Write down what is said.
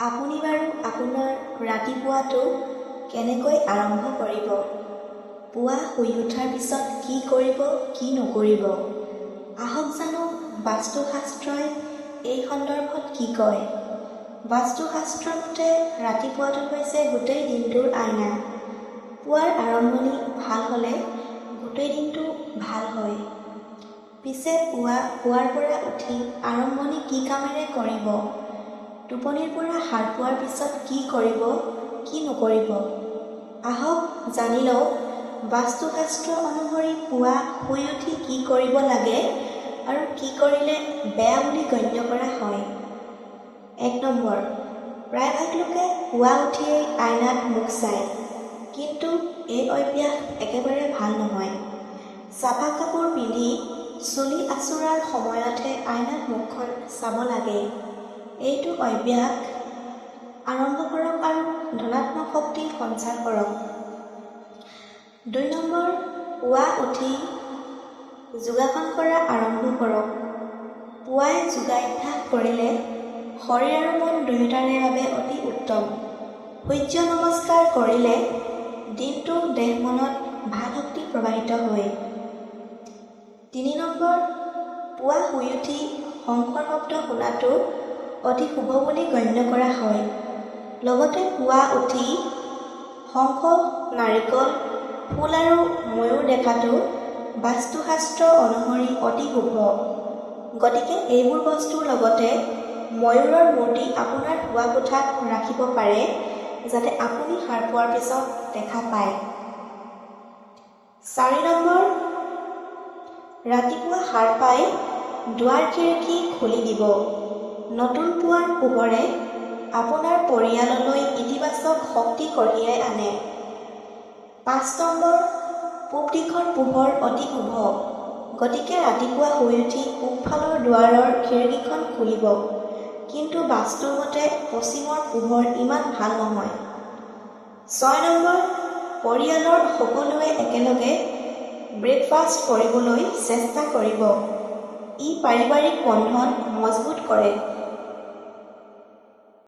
আপুনি বাৰু আপোনাৰ ৰাতিপুৱাটো কেনেকৈ আৰম্ভ কৰিব? পুৱা শুই উঠাৰ পিছত কি কৰিব, কি নকৰিব? আহক জানো বাস্তুশাস্ত্ৰই এই সন্দৰ্ভত কি কয়। বাস্তুশাস্ত্ৰৰ মতে ৰাতিপুৱাটো হৈছে গোটেই দিনটোৰ আইনা। পুৱাৰ আৰম্ভণি ভাল হ'লে গোটেই দিনটো ভাল হয়। পিছে পুৱাৰ পৰা উঠি আৰম্ভণি কি কামেৰে কৰিব? টোপনিৰ পৰা সাৰ পোৱাৰ পিছত কি কৰিব, কি নকৰিব? আহক জানি লওক বাস্তুশাস্ত্ৰ অনুসৰি পুৱা শুই উঠি কি কৰিব লাগে আৰু কি কৰিলে বেয়া বুলি গণ্য কৰা হয়। 1 নম্বৰ, প্ৰায়ভাগ লোকে পুৱা উঠিয়েই আইনাত মুখ চায়, কিন্তু এই অভ্যাস একেবাৰে ভাল নহয়। চাফা কাপোৰ পিন্ধি চুলি আঁচোৰাৰ সময়তহে আইনাত মুখখন চাব লাগে। এইটো অভ্যাস আৰম্ভ কৰক আৰু ধনাত্মক শক্তি সঞ্চাৰ কৰক। 2 নম্বৰ, পুৱা উঠি যোগাসন কৰা আৰম্ভ কৰক। পুৱাই যোগাভ্যাস কৰিলে শৰীৰ আৰু মন দুয়োটাৰে বাবে অতি উত্তম। সূৰ্য নমস্কাৰ কৰিলে দিনটো দেহ মনত ভাল শক্তি প্ৰবাহিত হয়। 3 নম্বৰ, পুৱা শুই উঠি শংখৰ শব্দ শুনাটো অতি শুভ বুলি গণ্য কৰা হয়। লগতে পুৱা উঠি শংখ, নাৰিকল, ফুল আৰু ময়ূৰ দেখাটো বাস্তুশাস্ত্ৰ অনুসৰি অতি শুভ। গতিকে এইবোৰ বস্তুৰ লগতে ময়ূৰৰ মূৰ্তি আপোনাৰ শোৱা কোঠাত ৰাখিব পাৰে, যাতে আপুনি সাৰ পোৱাৰ পিছত দেখা পায়। 4 নম্বৰ, ৰাতিপুৱা সাৰ পাই দুৱাৰ খিৰিকী খুলি দিব। নতুন পুৱাৰ পোহৰে আপোনাৰ পৰিয়াললৈ ইতিবাচক শক্তি কঢ়িয়াই আনে। 5 নম্বৰ, পূব দিশৰ পোহৰ অতি শুভ। গতিকে ৰাতিপুৱা শুই উঠি পূবফালৰ দুৱাৰৰ খিৰিকীখন খুলিব। কিন্তু বাস্তুৰ মতে পশ্চিমৰ পোহৰ ইমান ভাল নহয়। 6 নম্বৰ, পৰিয়ালৰ সকলোৱে একেলগে ব্ৰেকফাষ্ট কৰিবলৈ চেষ্টা কৰিব। ই পাৰিবাৰিক বন্ধন মজবুত কৰে।